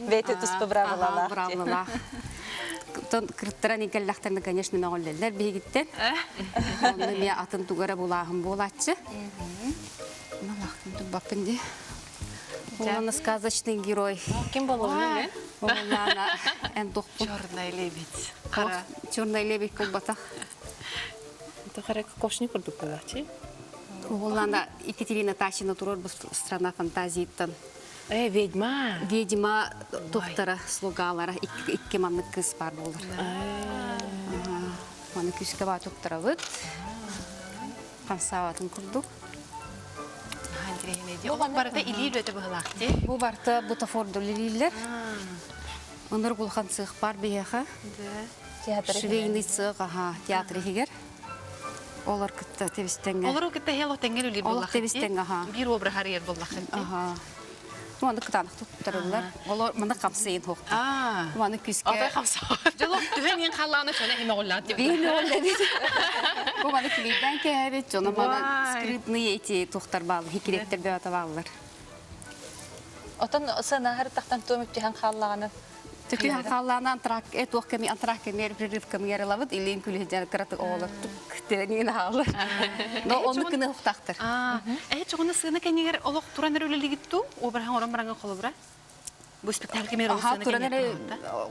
Бейте туспа бравалала. Бравалала. Кырттаран икеллахтарны, конечно, мөңөллөр бегиттен. Оны мен атын тугара булагым болачы. Малахтын бапынды. Он сказочный герой. Ким болуп эле? Олана эндохпу. Чёрная лебедь. Чёрная лебедь колбата. Это харек кошни курдук болачы. Олана Екатерина Тащина турор бу страна фантазийтан. Ведьма. Ведьма доктора слугалары икки мамны кыз бар болар. Маны күскеба доктора бут. Кансаватын курдук. Бу барда илиле өтө булакты. Бу барда бутафордо лилилер. Онор булган цех бар бияха. Швейный цех, театр хигер. Олар кытта тебистенге. Олар кытта хело тенгел үли булакты. Олар тебистенге, Бир обра харьер булакты. Маны кытанык туттырылар. Олар мына капсыйын хок. Маны күскә. Ата капса. Жолок түгенен халланы чөне химе голлат. Бу маны клейдән кәбет, жона маны скрипные эти тухтар бал, хикиректер бе ата баллар. Отон сынахыр тахтан төмөп тихан халлаганы. Тükühan kallana antrak et o kemi antrak kemer prerivka miyaralavut ilin külüjen kratı oğlar tükteni halı. No onu kını huktaktır. Çoğunu sığına kendiler oluk turanlar öyle gittu. O bırakın oran bırakın kolu bırak. Bu spektakl kemer olsun. Aha turanlar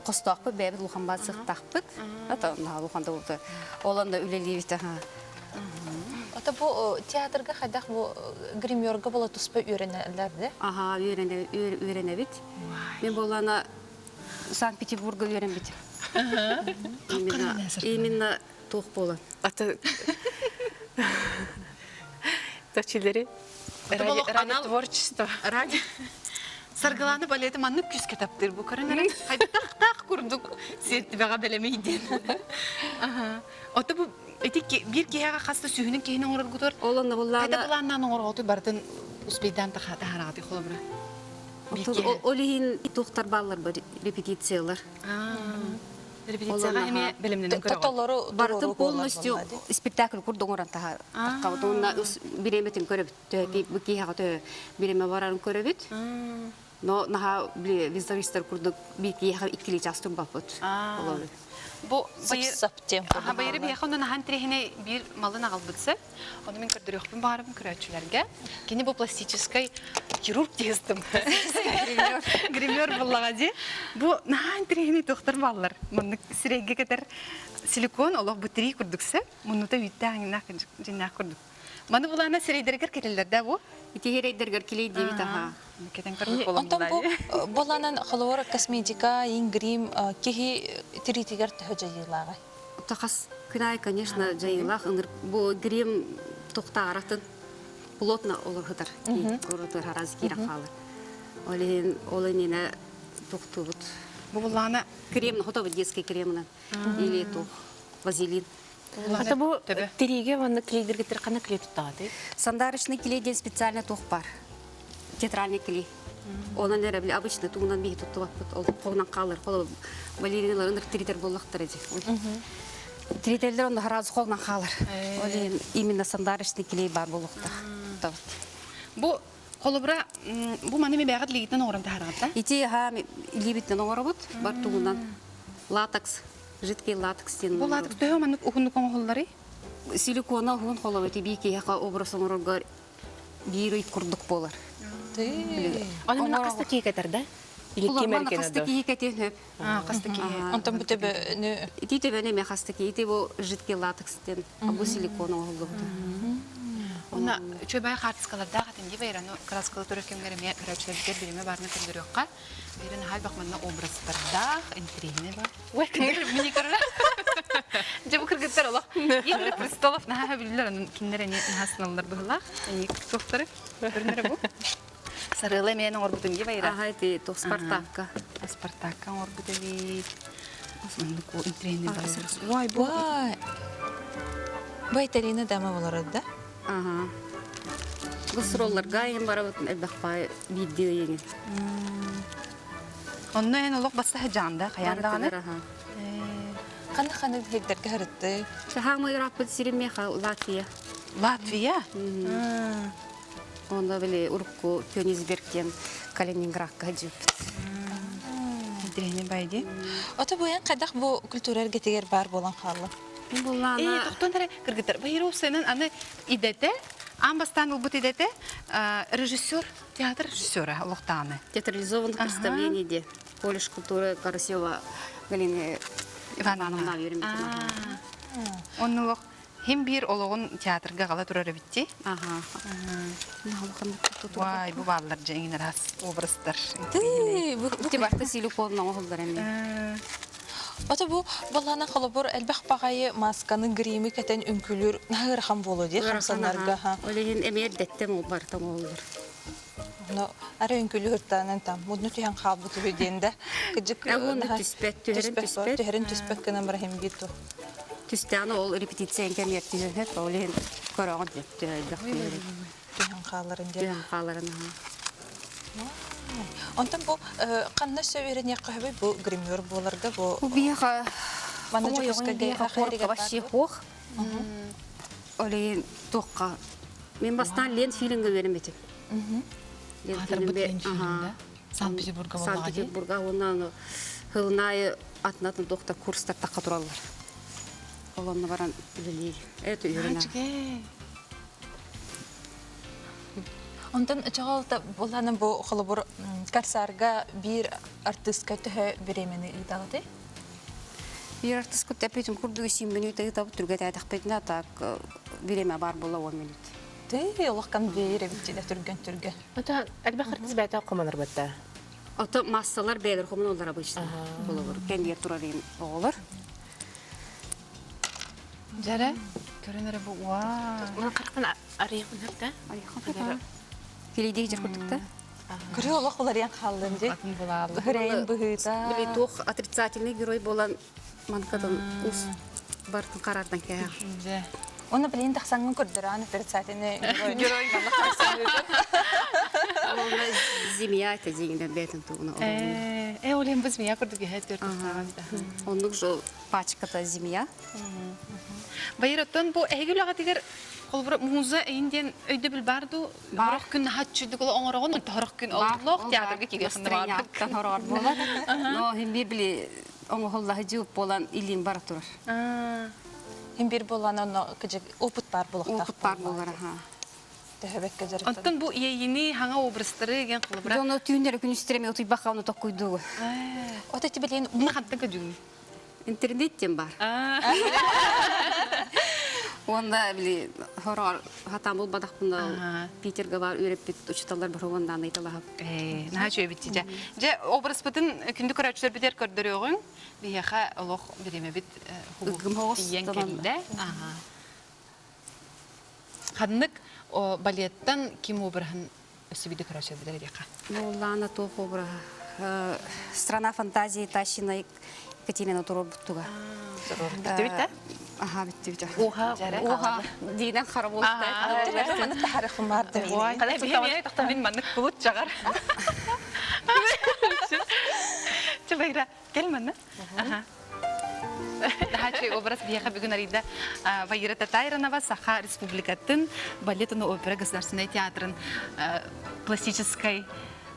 kostaqpı bebet luhan bası taqpı. Ata luhan da oldu. Olan da öyle livite ha. Ota bu teatrga xadaq bu grimyorga bola tuspay öğrenenlerdi. Aha öğrenebit. Ben bolana Sankt-Peterburg'a öğrenbit. Именно тух bolan. Ата Тачилери ради творчество. Ради. Sargılanı baleti manlık küs kitaptır bu karınlara. Haydi tak kurduk. Sertti bağa belemeyden. Ota bu etik bir kiyaga kasta sühünün kihine orar gudur. Olan da bolana. Haydi bulandan orar otu bardın uspeyden taharati kolabra. Olihin tuhtar ballar var repetisiyalar. Repetisiyaga hem bilimlerin göre. Totoları Бардым полностью спектакль курдуң оран таха. Кавтуна биреметин көрөбүт. Бу кийга тө биреме барарын көрөбүт. Но наха визаристер курдук бир кийга иккили жастын бапыт. Bu bayır Saptем. bayırı bir yakında nahan trehine bir malın albatsa. Onu ben kırdırıyorum bağırım küreççilerge. Yine bu plastiçiskay kirurg diyestim. Grimör bullağı. Bu nahan trehine doktor ballar. Bunu sürege kadar silikon Allah bu tri kurduksa. Bunu da yütte hangına cinna kurduk. Bana bulana süreyderger keriller de bu. Ити херейдергер килей деби таха. Keten kırdık olalım. Ondan bu bolanan xalawar kosметика, ин грим кихи тритигер төҗәйләгә. Тахас кынай, конечно, жайылах. Бу грим тухта аратын плотно олар хытар. Коротор хараз кира халы. Оленина тухтубут. Bu bulana Крем, готовый детский крем или тух вазелин. Ата бу тириге ванны клейдерге тиркана клей тутады. Сандарочный клей специально тух пар. Театральный клей. Он нерабли обычно тугунан бихи туттубат. Ол когнан калыр. Кол балериналар тритер боллактар эди. Тритерлер онда хараз когнан калыр. Ол именно сандарочный клей бар боллакта. bu kolubra bu manemi beğat ligitten oran taharata. Ити ха либиттен оңоробут. Бар тугунан латекс, жидкий латекс. Bu latık döğü manlık ukunluk oğulları. Силикона хун холовати бики яка образом рога бири курдук болар. Аны мына каста кийкетерде. Или кемеркене Касты кийкетен хөп. Kastaki. Ondan bu tebe ne Ити төбөне ме касты кийти бу жидкий латекстен, бу силикона олду. Ona çöbey kartskalarda hatin gibi ayranı kraskalı törökemleri me küreçlerge birime barına kırdırıyorka. Birin hal bakmanına obrazlarda intrihine var. Ve mini karara. Cebu kırgıtlar ola. Yine prestolov naha bilirler onun kinlere ne hasnalılar bıhılak. Yani doktoru. Görünür bu. Sarılı emeğinin orbudun gibi ayran. Ага, это то Спартакка. Spartak'ın orbudu bir. Osmanlık o intrihine var. Vay vay. Baytarina dama bulardı. Ага. Гастролларга ем барабыт элбахпа видео еңе. Onun en oluk bastı hacanda, kayandağını. Qanday hekdarga haritdi. Шахама Европа Сиремеха, Латвия. Latviya. Onda bile Urku, Königsberg'den Kalininggradga jip. İntrihine baydı. Ota bu yan qadaq bu kültürel getiger bar bolan xallı. Булана Тоқтон тәрі кіргітір. Байыру сенің аны идеті, амбастан ұлбыт идеті, режиссер, театр режиссера ұлықтағаны. театрализованных представлений де. Колледж культуры Карасева Галины Ивановна вермейтін. Оның ұлық hem bir oluğun teatrga qala turarı bitti. Ага. Vay, bu ballar jengin ras obrazlar. Bu tibaqta silikonla oğullar emin. Ota bu balana xalabor elbaq bagayı maskanın grimi keten ünkülür nahır xam bolu diye xamsanlarga ha. Olehin emer dettem o bartam oğullar. No, ara ünkülür tanan tam. Mudnu tihan xabutu hüdende. Kıcık. Onu tüspet, tüherin tüspet kana marhem gitu. Tüstəni ol repetisiya kəmiyyət deyil, hep olehin qoran depti. Tihan xaların diye. Tihan xaların. Ondan bu qanna söýeren ýaqyby bu grimyor bolarga bu. Bu biha Mana jokskaga xariga başy xox. Olehin toqqa. Men bastan lent filmge vermedim. Lent filmde. Санкт-Петербурга болмаға дейін? Санкт-Петербурга онан хылнайы атынатын тоқта курстар таққа тұралар. Оланна баран үлелей. Это үйрена. Онтан чагалта боланың бу холобур карсарга бир артистка төһө беремени идалды. Bir артист күтті әпетім күрдігі 7 минут етіп түрге тәйдіқ бетіне так береме бар бола 10 минут. Дей, олаққан бейір әбітчеді түрген. Ота әлбә қыртыз бәйті қоманыр бәтті? Оты массалар бәйлер қомын олар обычно бола бұр. Кәндер тұрар ең оғылыр. Жәрі, көрінері бұл, уа. Оны қырқын арияқын өпті? Келейдегі жер күрдікті. Көрі олақ олар ең қалдың де. Атын болалы. Хүрейін бұғыда. Білей тоқ отрицательный герой болан манқадан ұс бартын қарардан кәйі. Оны білейін тақсаңын көрдіран отрицательный герой. Оны зимия айта дегенде бәтін туғына. Олен біз мия көрдігі әт өртістағанда. Онлық жол пачката зимия. Байыр оттан бұл әйгіл ағатығыр қолбыр муза әйінден өйді біл барды, бірақ күн хатчүйдік олы оңырағын, ұнтағырық күн олық театрға кегесінде барды. Стреняқтан хорағар болады. Но хем бір білі оңығыллағы жуып болан илин бар тұрар. Хем бір болан оны опыт бар болықтақ. Опыт бар болар. Тәхебекке жарықтан. Оттан бұл ейіні хаңа обрыстары еген қолбыра. Жоны түйіндері күн үстіреме отый баққа оны тоқ қойдуғы. Ота ти білейін Бұны қаттың көдігін? Интернеттен бар. Онда біле хорағар хатам бұл бадақ бұнда Питерге бар үйреп бет ұчыталар бір оғандан айталағып. Наға жөй бітті жа. Жа образ бұтын күнді көрәтшілер бітер көрдірі оғын, бейеға олық береме біт иен келді. Қадынық балеттан кем обырғын өсі біді көрәтшілер бітер едеқа? Олана тоқ обыры. Страна фантазии тащина Екатерина Турор бұттуға. Бітті бітті? Аха, бітті бітті. Оға. Дейден қара болысты. Оны тәріқім барды. Қалай бейме мен манық бұлыт жағар. Чыбайра, кел манны? Дахачы образ бияқа бүгін арыйда Вайра Татайранова Саха Республикатын балетыны опера государственный театрын классической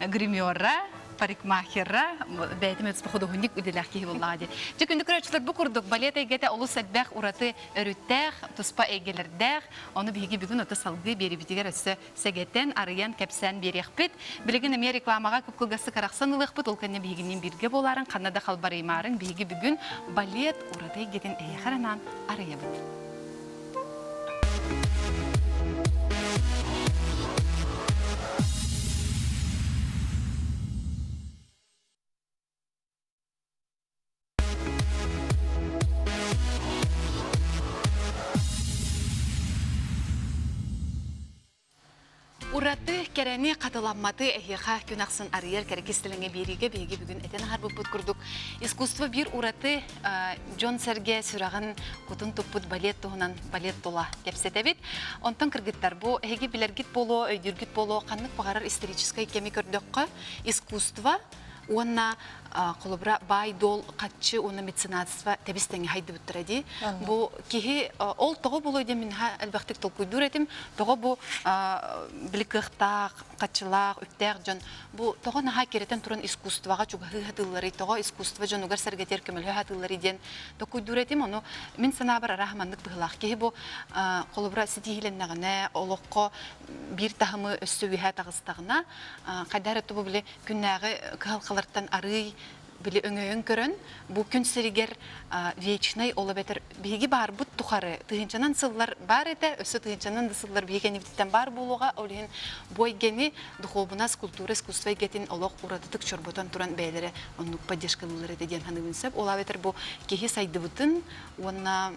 гримера, парикмахера, бәйтім өтіс бұқуды хүнік үділәқ кейі боллады. Жүкінді көрәтшілер бұл күрдік балет әйгеті олы сәтбәқ ұраты өріттәқ, тұспа әйгелердәқ, оны бейгі бүгін өті салғы бері бітігер өсі сәгеттен арыян кәпсән берек біт. Білігін әме рекламаға көп қылғасы қарақсан ұлық біт, ол кәне бейгінен бірге боларын, қанада қалбараймарын бейгі бүгін балет ұраты әйгетін әйқаранан арыя біт. Ураты кәрәне қатыламматы әйеға күнақсын арыер кәрекестіліңе береге бейге бүгін әтен ғарбы бұт күрдік. Искусство бір ураты Джон Серге сүрағын құтын тұппыт балет тұғынан балет тола кәпсеті бет. Онтан кіргіттар бұл әйге білергіт болу, өйдіргіт болу, қанық бағарар историческай кәмі көрдіққа искусство Онна қолыбыра бай дол қатшы, оны меценатство тәбістеңі хайды бұттыради. Бұл кеге ол тоғы бұл өйде мен әлбәқтік тол көйдір етім. Тоғы бұл білікіқтақ, қатшылақ, өттәқ жон. Бұл тоғы наға керетен тұрын искусстваға жүгі хатылары, тоғы искусства жон ұғар сәргетер көміл хатылары ден. Тоғы көйдір етім, оны мен сана бір арахамандық бұғылақ. Кеге бұл қолыбыра сетихіленнағына, олыққа бір тағымы өссі үйә тағыстағына қайдар өтті бұл біле күннәғі қалқаларттан арый били өңөйөн көрөн бу күн сиригер вечный ола бетер биги бар бут тухары тыгынчанан сыллар бар эте өсө тыгынчанан да сыллар бигени биттен бар болуга олен бойгени духовна скульптура искусство гетин олох урадытык чорботон туран бейлери онну поддержкалылар эте ден ханыбынсап ола бетер бу кехи сайдыбытын онна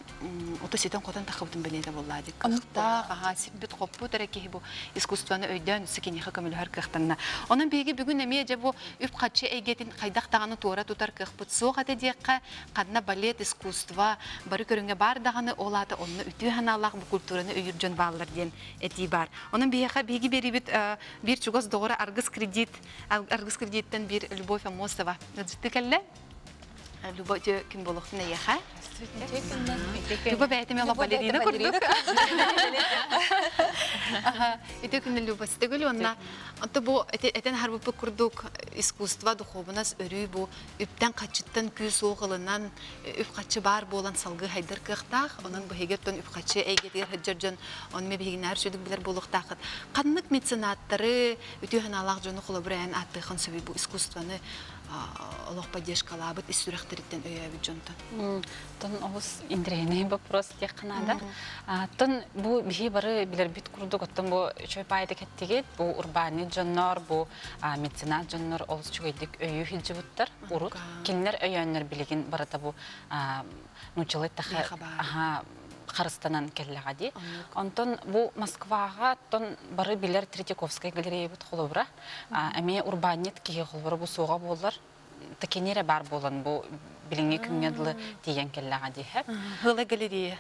отосетен котан такыбытын беледе боллади кыта ага сибит коппу терекеhi бу искусствоны өйдөн сикенихи көмөлөр кыктанна онун биги бүгүн эме же бу үп качы эйгетин кайдактаганы тутар кыхпыт соғаты дейққа қадына балет, искусства, бары көрінге бар дағаны олаты, оны үті ханалақ бұл культураны үйір жөн бағылар ден әти бар. Оның бейіға бейгі бері біт бір чуғыз доғыры арғыз кредиттен бір Любовь Амосова. Жытты кәлі? Люба ким болохтын аяха. Люба бәйтеме ала балерина күрдік. Ите күнне Люба стегіл, онна бу этен харбупы күрдік искусства духовынас өрі бу үптен қачыттан күз оғылынан үп қачы бар болан салғы хайдар кықтақ, оның бұхегеттен үп қачы әйгетер хаджаржан, оның ме бігін әр сөйлік білер болуқтақыд. Қаннық меценаттары үтіған алақ жоны құлы бірәйін аттықын сөбей бу искусстваны Аллах поддержкала, бит историяхтарыттен өйәбит жонтон. Тон оғыз индірейіне вопрос тек қанада. Тон бұл бихи бары білер бит күрдік, оттон бұл чөй пайды кәттегет, бұл урбани жоннор, бұл меценат жоннор олыс чөгейдік өйі хилжі бұттар, ұрық. Келінер өйәнлер білеген барата бұл нучылы тақы Қарыстанан келліға де. Онтон бұл Москваға тон бары білер Третьяковская галерея бұд қолыбыра. Әме урбанет кейі қолыбыра бұл соға болар. Тәкенері бар болан бұл біліңе күнгеділі дейен келліға де. Ғылы галерея.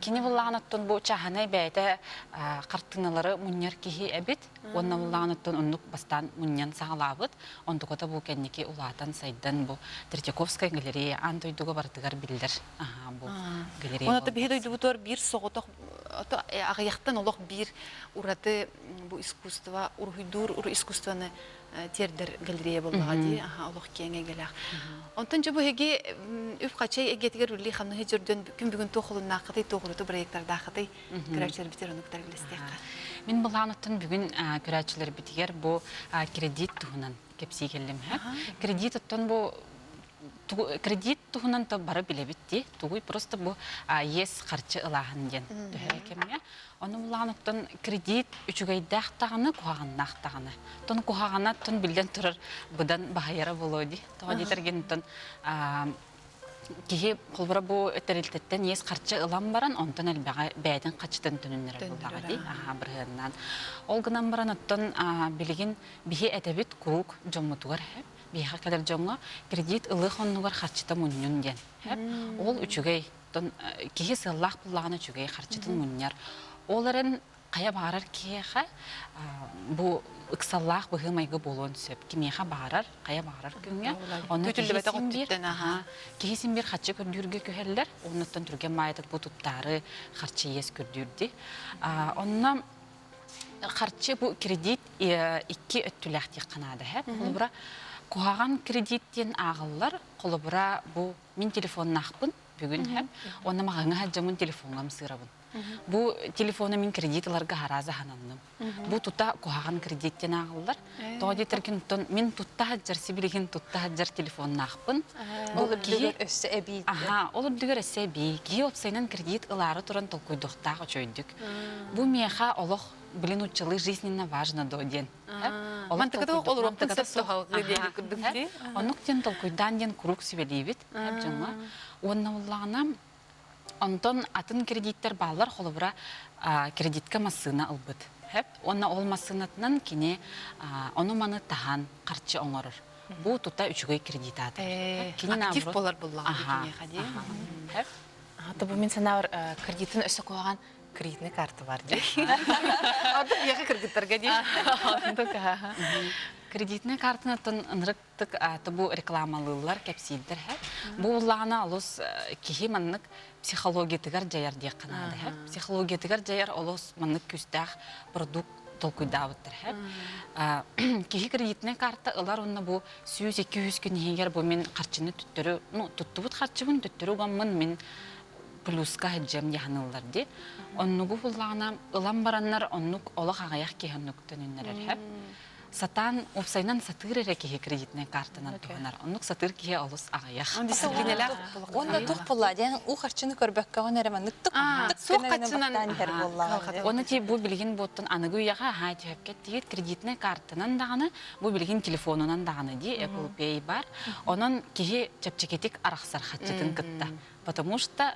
Кені бұллағын оттон бұл чағанай бәйді қартыналары мұнер кейі әбет. Онна бұллағын оттон ұнық бастан мұнен сағалабыд. Ондықота бұл кәнеке ұлатан сайдан бұл Третьяковская галерея антойдығы бардығар білдер. Оны да бейді бұтыр бір соғытық, ағаяқтан олық бір ұраты бұл искусства, ұрғыдыр, ұр искусстваны тердер галерея болуға де, олық кеңе келіғ. Онтан жа бұл еге үп қачай әгетігер үрлі қамнығы жүрден күн бүгін тоқылын нақыдай, тоғырыты проекттарды ақыдай көрәчілер бітер оны күтар білістеққа. Мен бұлағынықтың бүгін көрәчілер бітігер бұл кредит тұғынан кепсей келдім. Кредит ұттан бұл кредит туһунан та бары билебитти тугуй просто бу ес харчы ылаһын ден төһәкемгә аны буланыктан кредит үчүгәйдәх тагыны куһаганнах тагыны тон куһагана тон билдән турар будан баһайра болоди тоди терген тон кихи колбара бу өтәрелтеттен ес харчы ылам баран онтан әлбәгә бәдән качтан төннәр булдагы бирһеннән ол гынан баран оттан билеген бихи әдәбит кук жоммутугар биха кадер жоңга кредит ылых оннугар харчыта муннун ден. Ол үчүгей кихи сыллах буллаганы үчүгей харчытын мунняр. Оларын кая барар киеха бу ыксаллах быгымайгы болон сөп. Кимеха барар, кая барар күнгө. Оны кихисин бир харчы көрдүргө көһеллер. Онуттан түрген майдык бу туттары харчы ес көрдүрдү. Онна харчы бу кредит 2 өттүләх тикканады. Булбура Куһаган кредиттен ағылар, қолыбыра бұл мен телефонын ақпын бүгін әп, оны мағаңа хаджамын телефонғам сырабын. Бұл телефоны мен кредитларға харазы хананным. Бұл тұта куһаган кредиттен ағылар. Тоғады терген мен тұтта хаджар, сибілеген тұтта хаджар телефонын ақпын. Ол үбдігер өссі әбейді. Ол үбдігер өссі әбей. Кей отсайнан кредит ылары тұран толкойдықтағы чөйдік. Бұл меха олық Блин, учили жизненно важно до ден. Он тогда олором концептуал гыдели күрдүк. Онук тен толкуйдан ден курук сибелибит. Онна уллана онтон атын кредиттер баллар холобра кредитка массына албыт. Онна ол массынатынан кине ону маны тахан карчы оңорор. Бу тута үчүгөй кредит аты. Актив болар буллага кине хади. Табу мен санавар кредитин өсө койган кредитный карта бар де. Ады яка кредиттарга де. Кредитный картаны тон ынрыктык табу рекламалылар кепсилдер. Бу уллана алус кихи маннык психология тигар жаяр дия канады. Психология тигар жаяр алус маннык күстах продукт толкуйдабыттыр. Кихи кредитный карта ылар онна бу 100-200 күн егер бу мен карчыны түттөрү, туттубут карчыбын түттөрү гаммын мен плюска хаджам яханылар де. Оннугу буллагана ылам бараннар оннук олак агаяк киханнуктан үннерер. Сатан опсайнан сатыр эрекеге кредитный картанан туганар. Оннук сатыр кие олус агаяк. Онда тух булла ден у харчыны көрбөккө онеремен ныктык Оны ти бу билген боттон аныгы уяга хайтепке тиет кредитный картанан даганы бу билген телефонунан даганы ди Apple Pay бар. Онон кие чапчекетик араксар хатчытын кытта. Потому что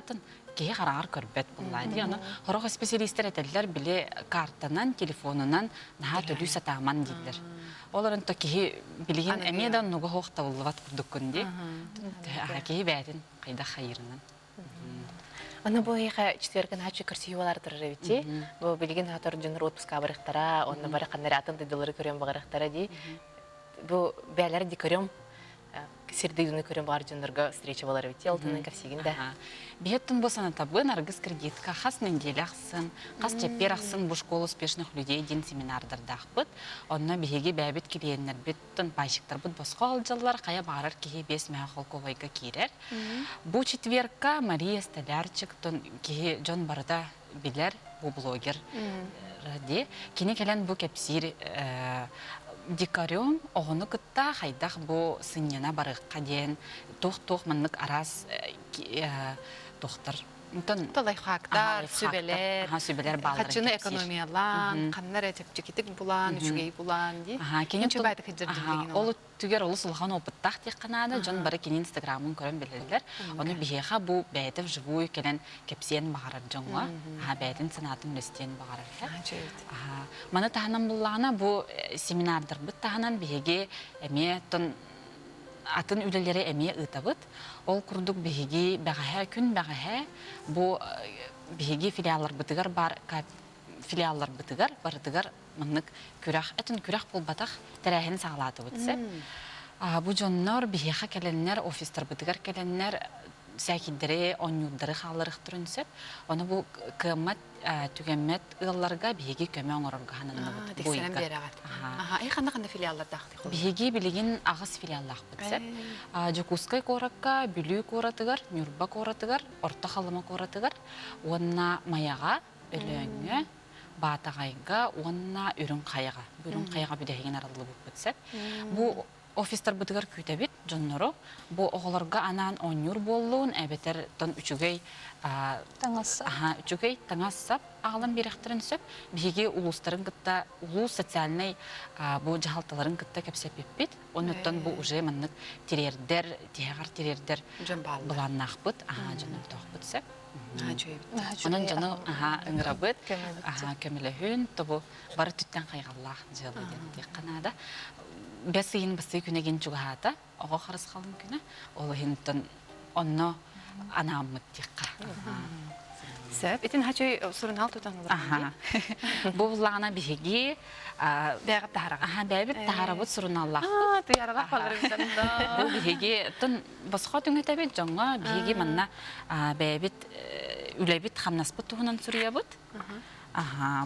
кие харар көрбөт булла ди. Аны хорого специалисттер этелер биле картанан телефонунан наха төлү сатаман дилер. Оларын то кие билген эмедан нуга хокта буллат курдуккунди. Кие бәдин кайда хайырынан. Аны бу яка четверген хачы көрсөйүлар турабити. Бу билген хатар жөнөр отпуска барыктара, онда бары кандар атын дилары көрөм багырыктара ди. Бу бәләр ди көрөм сирдигдүнү көрөн бар жондарга встреча болар бит. Алтынын кәрсеген да. Биеттен босана табын аргыс кредитка хас неделе ақсын, хас чеппер ақсын бұл школу успешных людей ден семинардарда ақпыт. Онна бігеге бәбіт келейінер біттін пайшықтар бұд босқа алжалар, қая бағарар кеге 5 мәға қолковайға керер. Бұл четверка Мария Столярчик, кеге жон барда білер, бұл блогер ради. Кене келен бұл кәпсир дикарем оғыны күтта хайдақ бұл сыннена барыққа ден, тоқ-тоқ мұнық арас тоқтар. Лайфхактар, сүбелер, Хачыны экономиялан, қаннар әтепчекетік бұлан, үшігей бұлан, дей. Кенен ол түгер олы сұлған опыттақ тек қанады, жон бары кенен инстаграмын көрін білелер. Оны бейеға бұл бәйтіп живой келен кепсен бағарар жоңға, бәйтін сынатын үлестен бағарар. Маны тағынан бұлағына бұл семинардар бұд тағынан бейеге әме атын үлелері әме ұтабыд. Ол күрдік бейге бәғәхә, күн бәғәхә, бұл бейге филиалар бұтығар бар, филиалар бұтығар, барытығар мұнық күрақ, әтін күрақ бұл батақ тәрәхін сағалаты бұтсы. Бұл жоннар бейге кәленлер, офистар бұтығар кәленлер, сәкендері, онюдары қалырық түрінсіп, оны бұл қымат, түгемет ұлларға бейге көмі оңырырға ханынны бұд. Дексерен бері ағат. Қанда филиалларда ақтық? Бейге білеген ағыз филиаллақ бұтсы. Жокускай қораққа, бүлі қоратығар, нүрба қоратығар, орта қалыма қоратығар, онына маяға, өліңі, батағайға, онына үрін қайға. Үрін қайға бүдәйген аралығы бұтсы. Бұл офистар бұтығар көйтәбет, жоннары, бұл оғыларға анан онюр болуын, әбетер тон үчігей таңассап, ағылын беректірін сөп, бейге улустарын күтті, улус социальный бұл жағалталарын күтті кәпсеп еппет, оныттан бұл уже мұнық терердер, тегар терердер бұланнақ бұд, жонын тоқ бұд сөп. Онын жоны ұңыра бұд, көмілі хүн, тобы бары түттен қайғаллақ жылы ден қанада. Бәсейін бәсей күнеген жүгіғата, оға қарыз қалын күні, олы хенттен онны анамыд дейққа. Сөп, етін хачой сұрын ал тұтаңылар. Бұлағына бейге бәғіп тағараға. Бәйбіт тағарабыд сұрын Аллах. Тұяраға қалыр бітінді. Бұл бейге басқа түңі тәбет жоңға бейге манна бәйбіт үләбіт қамнаспыд тұғынан сұрыябыд.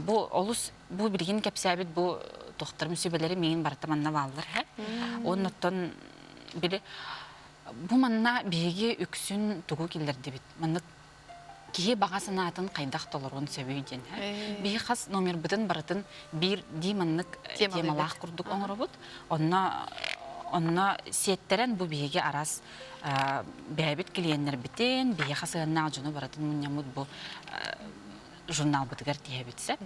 Бұл білген кәпсәбіт бұл тоқтар мүсібелері мейін бартаманна балылар. Оннаттан білі, бұл манна бейге үксін тұғу келдерді біт. Маннық кейі бағасына атын қайдақ толыр оны сөбейден. Бейі қас номер бұтын баратын бір дейманнық темалақ күрдік оңыры бұд. Онна сеттерен бұл бейге арас бәйбіт келейенлер бітен, бейі қасығына жүні баратын мұнямыд бұл журнал бұтығар тие бітсі.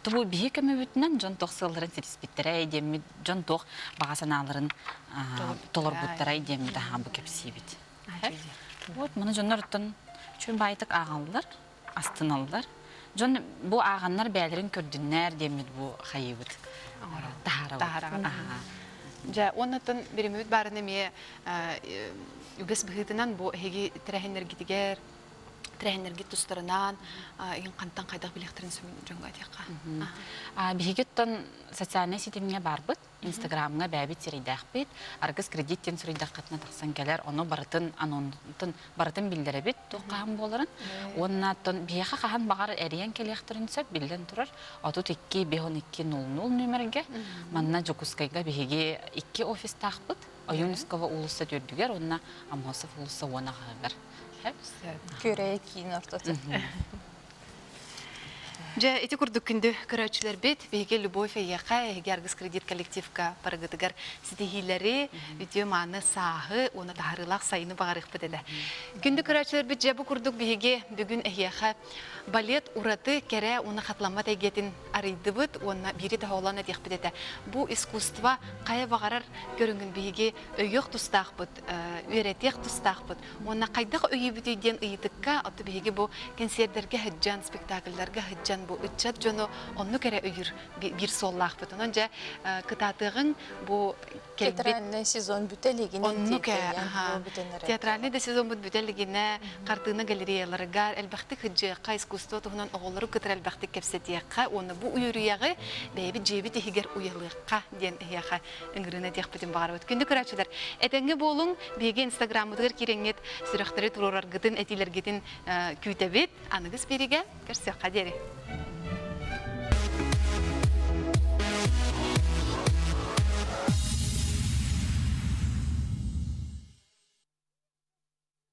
Тұбу бейі көмі бүтінен жон тоқ сығыларын серіспеттері әйдемі, жон тоқ бағасаналарын толыр бұттары әйдемі daha bu кепсі біт. Мұны жонлар ұттын чөн байтық ағалылар, астыналылар. Жон бұл ағанлар бәлерін көрдінлер демет бұл қайы бұт. Тағара. Оннатын беремет барыны ме үгіс бұғытынан бұл әйге тірәхенергетігер, тірәхенерге тұстарынан ең қантан қайдақ білектерін сөмін жонға дейқа. Бігеттен социальный сетімге бар бұд, инстаграмға бәбет серейдәқ бет, арғыз кредиттен сұрейдәқ қатына тақсан кәлер, оны барытын білдері бет, тоққағын боларын. Оннатын бейеқа қаған бағар әриян кәлеқтерін сөп, білден тұрар. Отут 2-5-12-00 нөмерге, манна Жокускайға бейге 2 офис тақ бұд, Ойынскова улыса дөрдігер, онна Амосов улыса онағығығыр. Көрәйі кейін ортаты. Эти курдук күнді көрәчілер бет, бейге любовь аяқа, әргіз кредит коллективка парығытығар сетихилері, өте маны сағы, оны тағарылақ сайыны бағарық бітеді. Күнді көрәчілер бет, жабы курдук бейге бүгін аяқа балет ураты кәрі оны қатламат әгетін арайды бұд, оны бері тағоланы дейқ бітеді. Бұл искусства қая бағарар көріңін бейге өйіқ тұстақ бұд, өретек тұстақ бұд. Оны қайдық өйі бүтейден ұйытыққа, оты бейге бұл концертерге хыджан, спектакльдерге хыджан бу үтчат жону онну кере өйүр бир соллах бутун. Онжа кытатыгын бу театральный сезон бүтелигин онну ке театральный да сезон бүтелигине картына галереяларга элбахты хыджы искусство тугунан оголору кытыр элбахты кепсетиякка оны бу уюруягы беби жеби тигер уялыкка ден яха ингрина текпетин багар өткөндө көрөчүлөр. Этеңге болуң беге инстаграмыдыр киреңет сүрөктөрү турурар гытын этилер гитин күйтебит аныгыз бериге көрсөк кадери.